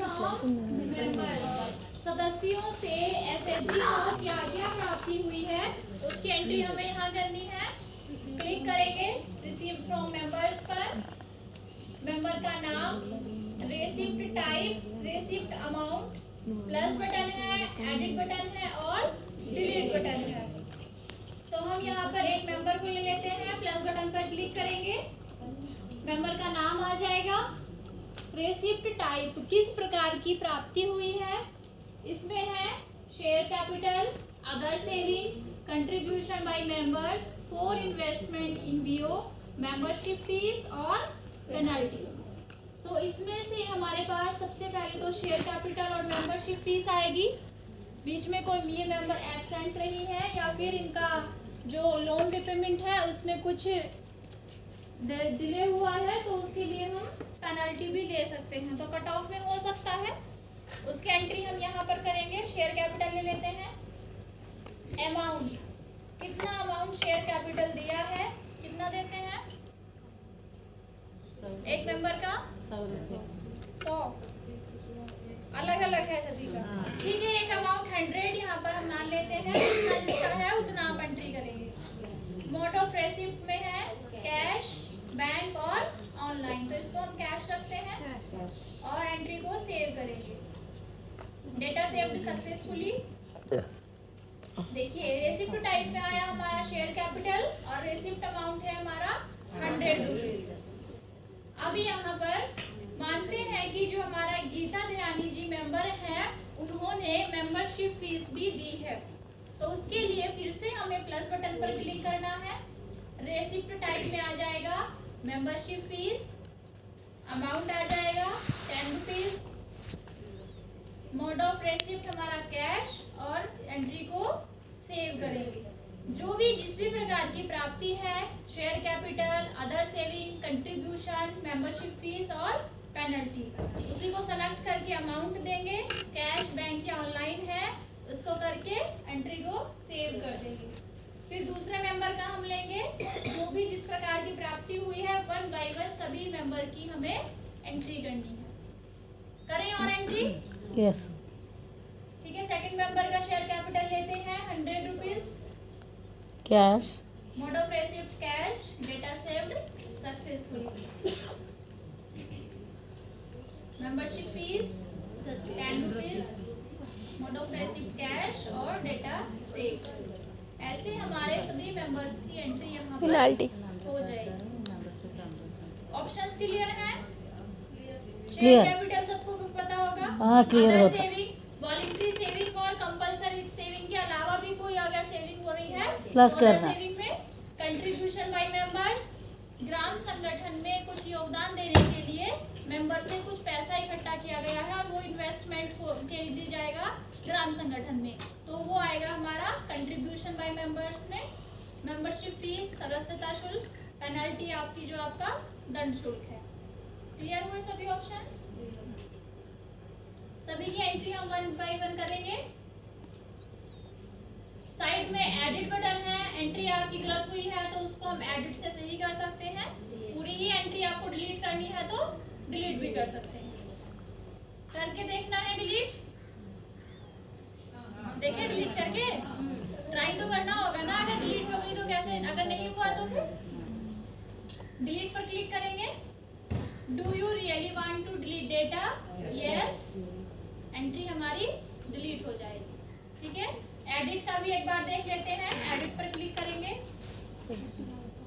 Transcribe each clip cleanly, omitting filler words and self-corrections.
From members, सदस्यों से SHG को क्या क्या प्राप्ति हुई है उसकी एंट्री हमें यहाँ करनी है। क्लिक करेंगे रिसीव फ्रॉम मेंबर्स पर, मेंबर का नाम, receipt type, receipt amount, plus button है, एडिट बटन है और डिलीट बटन है। तो हम यहाँ पर एक मेंबर को ले लेते हैं, प्लस बटन पर क्लिक करेंगे, मेंबर का नाम आ जाएगा। रेसिप्ट टाइप किस प्रकार की प्राप्ति हुई है, इसमें है share capital, other saving, contribution by members, for investment in BO, membership fees और पेनल्टी। तो इसमें से हमारे पास सबसे पहले तो शेयर कैपिटल और मेंबरशिप फीस आएगी। बीच में कोई ये मेंबर एब्सेंट रही है या फिर इनका जो लोन रिपेमेंट है उसमें कुछ डिले हुआ है तो उसके लिए हम पेनल्टी भी ले सकते हैं, तो कट ऑफ में हो सकता है। उसकी एंट्री हम यहाँ पर करेंगे। शेयर कैपिटल ले लेते हैं, अमाउंट, कितना अमाउंट शेयर कैपिटल दिया है, कितना देते हैं एक मेंबर का 100, अलग अलग है सभी का, ठीक है। एक अमाउंट 100 यहाँ पर हम मान लेते हैं, जितना जिसका है उतना आप एंट्री करेंगे। मोड ऑफ रेसिप्ट में है कैश, बैंक और ऑनलाइन, तो इसको हम कैश रखते हैं और एंट्री को सेव करेंगे। Data saved successfully. देखिए रेसिप्ट टाइप में आया हमारा शेयर कैपिटल और रेसिप्ट अमाउंट है हमारा 100 रुपीज। अभी यहाँ पर मानते हैं कि जो हमारा गीता दयानी जी मेंबर हैं उन्होंने मेंबरशिप फीस भी दी है, तो उसके लिए फिर से हमें प्लस बटन पर क्लिक करना है। रेसिप्ट टाइप में आ जाएगा मेंबरशिप फीस, अमाउंट आ जाएगा 10 रुपीज, मोड ऑफ रेसिप्ट हमारा कैश और एंट्री को सेव करेंगे। जो भी जिस भी प्रकार की प्राप्ति है, share capital, other saving, contribution, membership fees और पेनल्टी, उसी को सेलेक्ट करके अमाउंट देंगे। कैश, बैंक या ऑनलाइन है उसको करके एंट्री को सेव कर देंगे। फिर दूसरे मेंबर का हम लेंगे, जो भी जिस प्रकार की प्राप्ति हुई है 1 बाय 1 सभी मेंबर की हमें एंट्री करनी है। करें और एंट्री? यस। ठीक है। सेकंड मेंबर का शेयर कैपिटल लेते हैं 100 rupees, cash, mode of receipt cash, data saved successfully, membership fees 10 rupees, mode of receipt cash और डेटा सेव्ड। ऐसे हमारे सभी मेंबर्स की एंट्री यहाँ पर हो जाएगी। ऑप्शंस क्लियर हैं? शेयर कैपिटल सबको पता होगा। हाँ क्लियर होता। सेविंग, वॉलंटरी सेविंग और कंपलसरी सेविंग के अलावा भी कोई अगर सेविंग हो रही है प्लस करना। सेविंग में कंट्रीब्यूशन बाय मेंबर्स, ग्राम संगठन में कुछ योगदान देने के लिए मेंबर से कुछ पैसा इकट्ठा किया गया है और वो इन्वेस्टमेंट के लिए जाएगा ग्राम संगठन में, तो वो आएगा हमारा कंट्रीब्यूशन बाय मेंबर्स में। मेंबरशिप फीस सदस्यता शुल्क, पेनल्टी आपकी जो आपका दंड शुल्क है। क्लियर हुए सभी ऑप्शंस? सभी की एंट्री हम 1 बाय 1 करेंगे। साइड में एडिट बटन है, एंट्री आपकी गलत हुई है तो उसको हम एडिट से सही कर सकते हैं। पूरी ही एंट्री आपको डिलीट करनी है तो डिलीट भी कर सकते हैं। करके देखना है डिलीट, देखिए डिलीट करके ट्राई तो करना होगा ना। अगर डिलीट हो गई तो कैसे, अगर नहीं हुआ तो फिर डिलीट पर क्लिक करेंगे। Do you really want to delete data? Yes, entry हमारी डिलीट हो जाएगी। ठीक है। एडिट का भी एक बार देख लेते हैं। एडिट पर क्लिक करेंगे,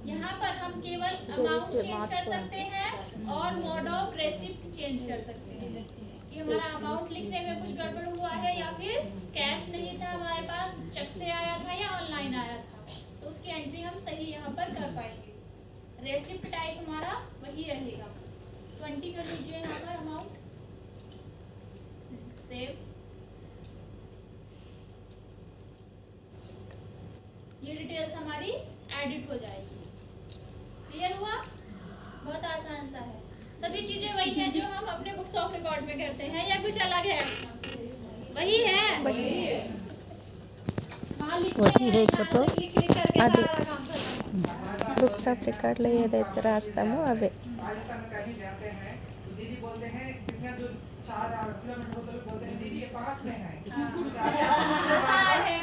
यहाँ पर हम केवल अमाउंट चेंज कर सकते हैं और मोड ऑफ रेसिप्ट चेंज कर सकते हैं कि हमारा अमाउंट लिखने में कुछ गड़बड़ हुआ है या फिर कैश नहीं था हमारे पास, चेक से आया था या ऑनलाइन आया था, तो उसकी एंट्री हम सही यहाँ पर कर पाएंगे। रेसिप्ट टाइप हमारा वही रहेगा। 20 कर लीजिए यहाँ पर अमाउंट, सेव। ये डिटेल्स हमारी एडिट हो जाएगी। क्लियर हुआ? बहुत आसान सा है। सभी चीजें वही हैं जो हम अपने बुक्स ऑफ रिकॉर्ड में करते हैं या कुछ अलग है? वही है। वहाँ लिखते हैं, क्लिक करके सारा काम करते हैं। బుక్స్ ఆఫ్ రికార్డులో ఏదైతే రాస్తామో అవే. आसान है।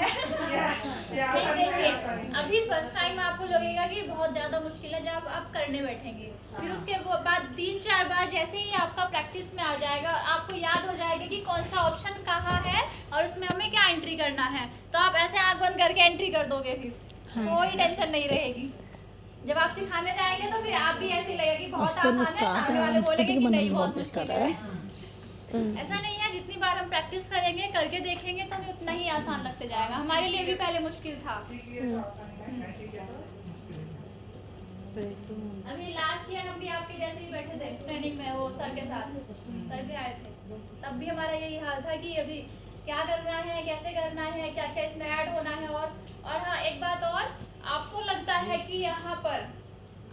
नहीं देखिए, अभी फर्स्ट टाइम आपको लगेगा कि बहुत ज्यादा मुश्किल है जब आप करने बैठेंगे, फिर उसके बाद 3-4 बार जैसे ही आपका प्रैक्टिस में आ जाएगा और आपको याद हो जाएगा कि कौन सा ऑप्शन कहाँ है और उसमें हमें क्या एंट्री करना है, तो आप ऐसे आंख बंद करके एंट्री कर दोगे, फिर कोई टेंशन नहीं रहेगी। जब आप सिखाने जाएंगे तो फिर आप भी ऐसे लगेगा कि बहुत आसान है, सामने वाले बोलेंगे कि नहीं बहुत मुश्किल है। ऐसा नहीं है, जितनी बार हम प्रैक्टिस करेंगे करके देखेंगे तो हमें उतना ही आसान लगते जाएगा। हमारे लिए भी पहले मुश्किल था। अभी लास्ट ईयर हम भी आपके जैसे ही बैठे थे ट्रेनिंग में, वो सर के साथ सर भी आए थे, तब भी हमारा यही हाल था कि अभी क्या करना है, कैसे करना है, क्या क्या इसमें ऐड होना है। और हाँ, एक बात और, आपको लगता है कि यहाँ पर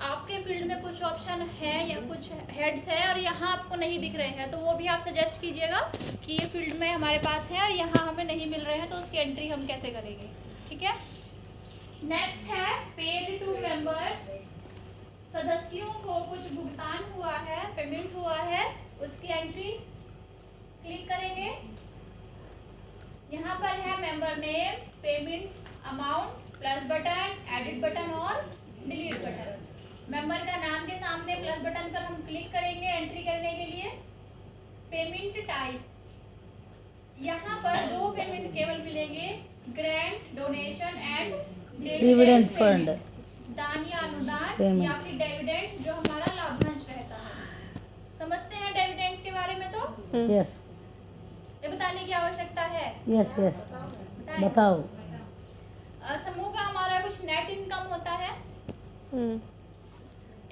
आपके फील्ड में कुछ ऑप्शन है या कुछ हेड्स है और यहाँ आपको नहीं दिख रहे हैं, तो वो भी आप सजेस्ट कीजिएगा कि ये फील्ड में हमारे पास है और यहाँ हमें नहीं मिल रहे हैं, तो उसकी एंट्री हम कैसे करेंगे। ठीक है, नेक्स्ट है पेड टू मेंबर्स। सदस्यों को कुछ भुगतान हुआ है, पेमेंट हुआ है, उसकी एंट्री क्लिक करेंगे। यहाँ पर है member name, payments, amount, plus button, edit button और डिलीट बटन। मेंबर का नाम के सामने प्लस बटन पर हम क्लिक करेंगे एंट्री करने के लिए। पेमेंट टाइप, यहाँ पर 2 पेमेंट केवल मिलेंगे, grant, donation and dividend fund, दान या अनुदान या फिर डिविडेंड जो हमारा लाभांश रहता है। समझते हैं डिविडेंड के बारे में? तो यस, ये बताने की आवश्यकता है। यस यस, बताओ। समूह का हमारा कुछ नेट इनकम होता है,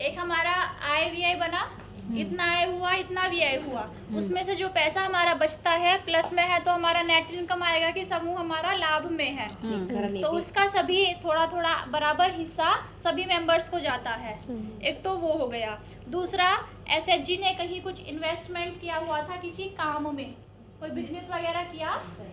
एक हमारा आय व्यय बना, इतना आय हुआ, इतना व्यय हुआ, उसमें से जो पैसा हमारा बचता है प्लस में है तो हमारा नेट इनकम आएगा कि समूह हमारा लाभ में है, तो उसका सभी थोड़ा थोड़ा बराबर हिस्सा सभी मेंबर्स को जाता है। एक तो वो हो गया। दूसरा, एसएचजी ने कहीं कुछ इन्वेस्टमेंट किया हुआ था किसी काम में, कोई बिजनेस वगैरह किया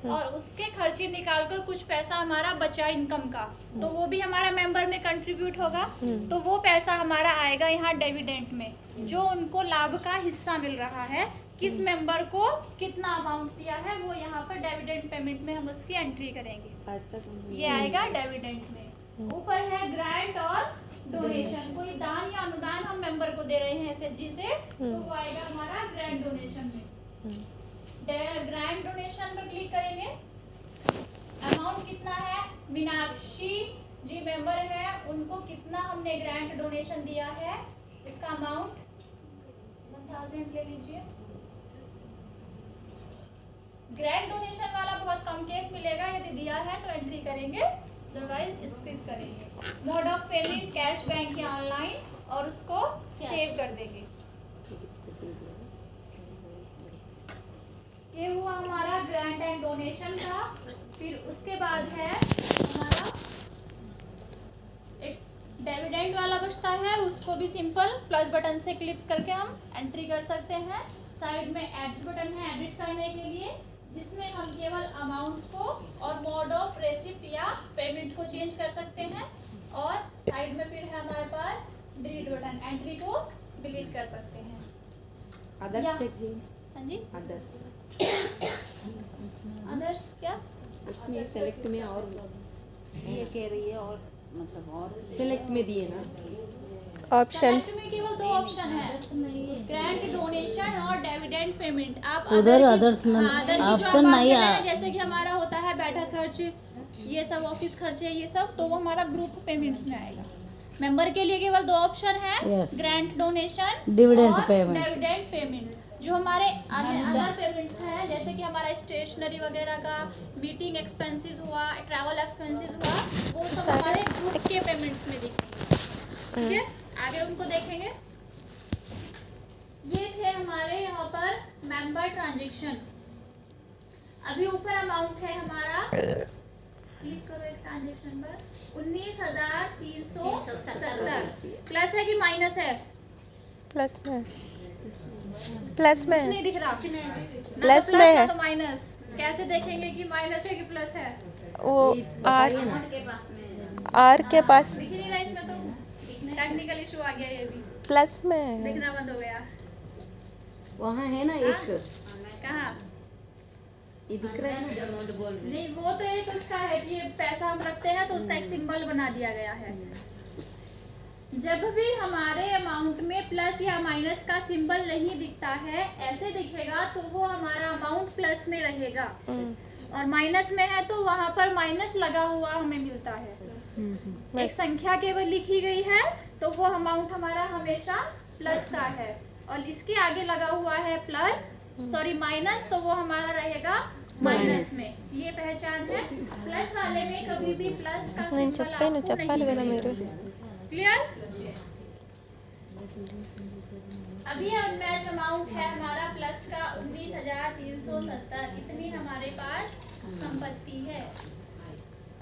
और उसके खर्चे निकालकर कुछ पैसा हमारा बचा इनकम का, तो वो भी हमारा मेंबर में कंट्रीब्यूट होगा, तो वो पैसा हमारा आएगा यहाँ डिविडेंड में, जो उनको लाभ का हिस्सा मिल रहा है, किस मेंबर को कितना अमाउंट दिया है वो यहाँ पर डिविडेंड पेमेंट में हम उसकी एंट्री करेंगे, ये आएगा डिविडेंड में। ऊपर है ग्रांट और डोनेशन, कोई दान या अनुदान हम मेंबर को दे रहे हैं एसएचजी से, तो वो आएगा हमारा ग्रांट डोनेशन में। ग्रांट डोनेशन पर क्लिक करेंगे। अमाउंट कितना है, मीनाक्षी जी मेंबर है, उनको कितना हमने ग्रांट डोनेशन दिया है, इसका अमाउंट 1000 ले लीजिए। ग्रांट डोनेशन वाला बहुत कम केस मिलेगा, यदि दिया है तो एंट्री करेंगे, अदरवाइज स्किप करेंगे। Mode of payment cash, bank या ऑनलाइन, और उसको सेव कर देंगे। ये हुआ हमारा ग्रांट एंड डोनेशन का। फिर उसके बाद है हमारा एक डिविडेंड वाला बचता है, उसको भी सिंपल प्लस बटन से क्लिक करके हम एंट्री कर सकते हैं। साइड में एडिट बटन है एडिट करने के लिए, जिसमें हम केवल अमाउंट को और मोड ऑफ रेसिप्ट या पेमेंट को चेंज कर सकते हैं। और साइड में फिर है हमारे पास डिलीट बटन, एंट्री को डिलीट कर सकते हैं। अदर्स चेक जी। हाँ जी, अदर्स क्या, उसमें सेलेक्ट में और ये कह रही है, और मतलब और सेलेक्ट में दिए ना ऑप्शंस सेलेक्ट में केवल 2 ऑप्शन है, ग्रांट डोनेशन और डिविडेंड पेमेंट। आप उधर अदर अदर्स में ऑप्शन ऑप्शन नहीं है, आ, जैसे कि हमारा होता है बैठक खर्च, ये सब ऑफिस खर्चे, ये सब, तो वो हमारा ग्रुप पेमेंट्स में आएगा। मेंबर के लिए केवल 2 ऑप्शन है, Yes. Grant donation, Dividend payment. Dividend payment. जो हमारे अदर पेमेंट्स हैं, जैसे कि हमारा स्टेशनरी वगैरह का, मीटिंग एक्सपेंसेस हुआ, ट्रैवल एक्सपेंसेस हुआ, वो सब हमारे ग्रुप के पेमेंट्स में दिखेंगे। ठीक है, आगे उनको देखेंगे। ये थे हमारे यहाँ पर मेंबर ट्रांजैक्शन। अभी ऊपर अमाउंट है हमारा, क्लिक करो एक ट्रांजैक्शन पर, 19,370। प्लस है कि माइनस है? प्लस में, प्लस में कुछ नहीं दिख रहा, प्लस में है। तो माइनस कैसे देखेंगे कि माइनस है कि प्लस है? वो आर के पास में आर के पास दिख नहीं रहा, इसमें तो टेक्निकल इशू आ गया, ये भी प्लस में है। दिखना बंद हो गया। वहाँ है ना एक कहाँ? ये दिख रहा है ना? नहीं, वो तो एक उसका है कि ये पैसा हम रखते हैं तो उसका एक सिंबल बना दिया गया है। जब भी हमारे अमाउंट में प्लस या माइनस का सिंबल नहीं दिखता है, ऐसे दिखेगा तो वो हमारा अमाउंट प्लस में रहेगा, और माइनस में है तो वहाँ पर माइनस लगा हुआ हमें मिलता है। एक संख्या केवल लिखी गई है तो वो अमाउंट हमारा हमेशा प्लस का है, और इसके आगे लगा हुआ है प्लस सॉरी माइनस, तो वो हमारा रहेगा माइनस में। ये पहचान है। प्लस वाले में कभी भी प्लस का నేను सिंबल చెప్పాను आपको చెప్పాలి नहीं కదా మీరు मिलेगा। क्लियर? अभी अनमैच अमाउंट है हमारा प्लस का 19,370, इतनी हमारे पास संपत्ति है।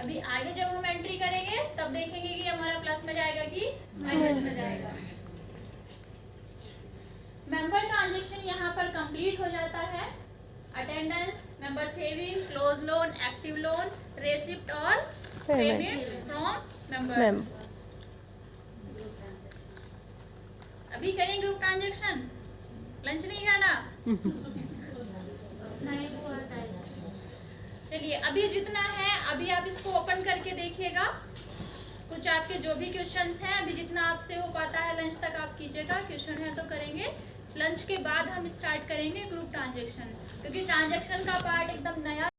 अभी आगे जब हम एंट्री करेंगे तब देखेंगे कि हमारा प्लस में जाएगा कि माइनस में जाएगा। मेंबर ट्रांजैक्शन यहाँ पर कंप्लीट हो जाता है। Attendance, member saving, close loan, active lone, receipt और पेमेंट्स फ्रॉम मेंबर्स। अभी करें ग्रुप ट्रांजैक्शन। लंच नहीं खाना? नहीं, वो आता है। चलिए, अभी जितना है अभी आप इसको ओपन करके देखिएगा। कुछ आपके जो भी क्वेश्चंस हैं, अभी जितना आपसे हो पाता है लंच तक आप कीजिएगा। क्वेश्चन है तो करेंगे। लंच के बाद हम स्टार्ट करेंगे ग्रुप ट्रांजैक्शन, क्योंकि ट्रांजैक्शन का पार्ट एकदम नया